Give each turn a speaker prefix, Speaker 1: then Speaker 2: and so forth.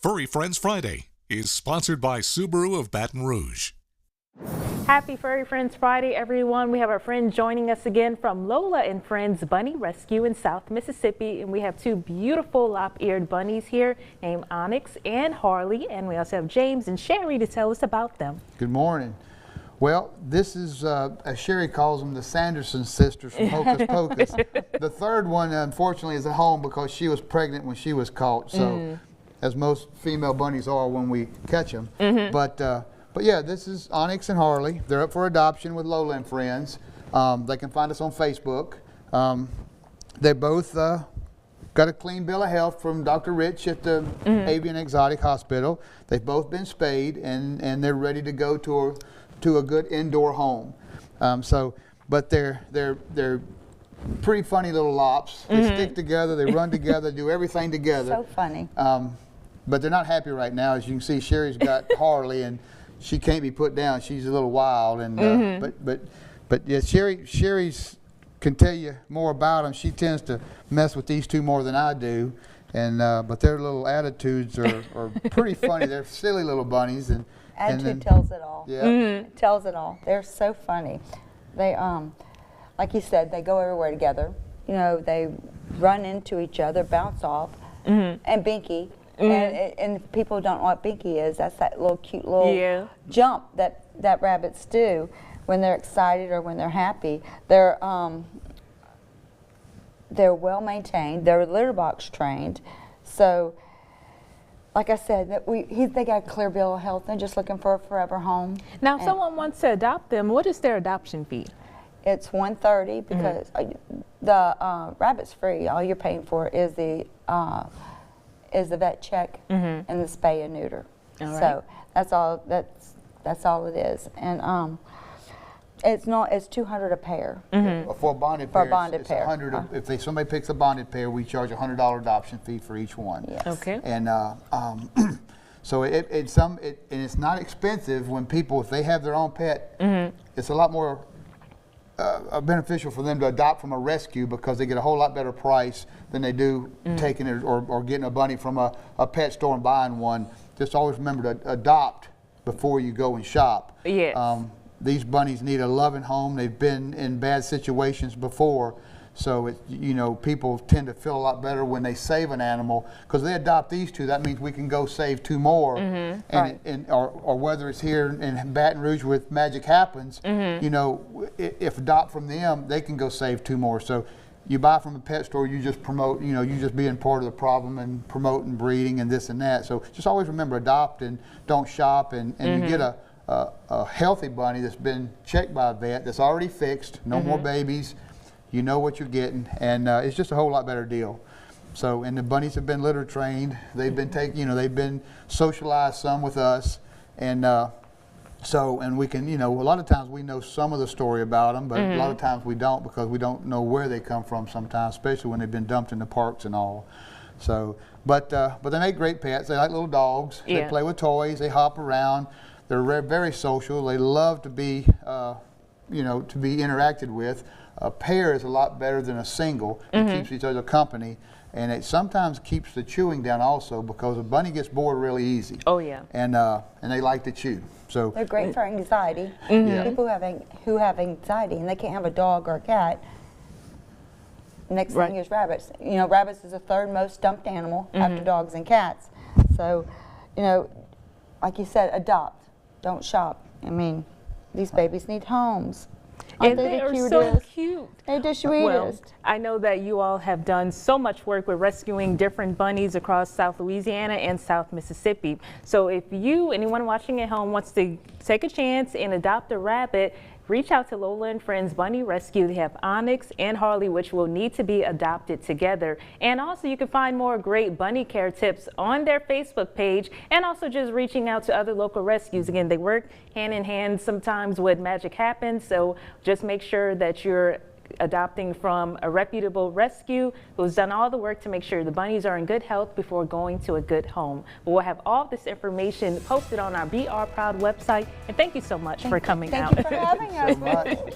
Speaker 1: Furry Friends Friday is sponsored by Subaru of Baton Rouge.
Speaker 2: Happy Furry Friends Friday, everyone. We have our friend joining us again from Lola and Friends Bunny Rescue in South Mississippi. And we have two beautiful lop-eared bunnies here named Onyx and Harley. And we also have James and Sherry to tell us about them.
Speaker 3: Good morning. Well, this is, as Sherry calls them, the Sanderson sisters from Hocus Pocus. The third one, unfortunately, is at home because she was pregnant when she was caught. So, as most female bunnies are when we catch them. But yeah, this is Onyx and Harley. They're up for adoption with Lola and Friends. They can find us on Facebook. They both got a clean bill of health from Dr. Rich at the Avian Exotic Hospital. They've both been spayed and they're ready to go to a good indoor home. But they're pretty funny little lops. They stick together, they run together, do everything together.
Speaker 4: So funny.
Speaker 3: But they're not happy right now. As you can see, Sherry's got Harley, and she can't be put down. She's a little wild, and but yeah, Sherry's can tell you more about them. She tends to mess with these two more than I do, and but their little attitudes are pretty funny. They're silly little bunnies, and
Speaker 4: Attitude tells it all.
Speaker 3: Yeah,
Speaker 4: It tells it all. They're so funny. They like you said, they go everywhere together. You know, they run into each other, bounce off, and Binky. And people don't know what Binky is. That's that little cute little jump that rabbits do when they're excited or when they're happy. They're well maintained. They're litter box trained. So, like I said, that they got a clear bill of health. They're just looking for a forever home.
Speaker 2: Now, if someone wants to adopt them, what is their adoption fee?
Speaker 4: It's $130 because the rabbit's free. All you're paying for is the vet check and the spay and neuter. So that's all. That's all it is. And it's $200 a pair.
Speaker 3: for a bonded pair.
Speaker 4: For a bonded pair.
Speaker 3: It's if somebody picks a bonded pair, we charge a $100 adoption fee for each one.
Speaker 4: Yes.
Speaker 2: Okay.
Speaker 3: And so it's not expensive when people, if they have their own pet, it's a lot more beneficial for them to adopt from a rescue because they get a whole lot better price than they do taking it or getting a bunny from a pet store and buying one. Just always remember to adopt before you go and shop.
Speaker 2: Yes.
Speaker 3: These bunnies need a loving home. They've been in bad situations before, so people tend to feel a lot better when they save an animal because they adopt these two. That means we can go save two more, or whether it's here in Baton Rouge with Magic Happens, if adopt from them, they can go save two more. So you buy from a pet store, you just promote, you just being part of the problem and promoting breeding and this and that. So just always remember, adopt and don't shop, and you get a healthy bunny that's been checked by a vet, that's already fixed, no more babies, you know what you're getting, and it's just a whole lot better deal. So, and the bunnies have been litter trained, they've been they've been socialized some with us, and and we can, a lot of times we know some of the story about them, but a lot of times we don't because we don't know where they come from sometimes, especially when they've been dumped in the parks and all. So, but they make great pets. They like little dogs. They play with toys. They hop around. They're very social. They love to be, to be interacted with. A pair is a lot better than a single. It keeps each other company, and it sometimes keeps the chewing down also because a bunny gets bored really easy.
Speaker 2: Oh yeah.
Speaker 3: And they like to chew. So
Speaker 4: they're great for anxiety. People who have anxiety and they can't have a dog or a cat. Next thing is rabbits. Rabbits is the third most dumped animal after dogs and cats. So, like you said, adopt. Don't shop. I mean, these babies need homes.
Speaker 2: And they are so cute.
Speaker 4: They're the sweetest.
Speaker 2: Well, I know that you all have done so much work with rescuing different bunnies across South Louisiana and South Mississippi. So if anyone watching at home wants to take a chance and adopt a rabbit, reach out to Lola and Friends Bunny Rescue. They have Onyx and Harley, which will need to be adopted together. And also you can find more great bunny care tips on their Facebook page, and also just reaching out to other local rescues. Again, they work hand in hand sometimes with Magic Happens, so just make sure that you're adopting from a reputable rescue who's done all the work to make sure the bunnies are in good health before going to a good home. But we'll have all this information posted on our Be Our Proud website. And thank you so much for coming out.
Speaker 4: Thank you for having us.
Speaker 3: much.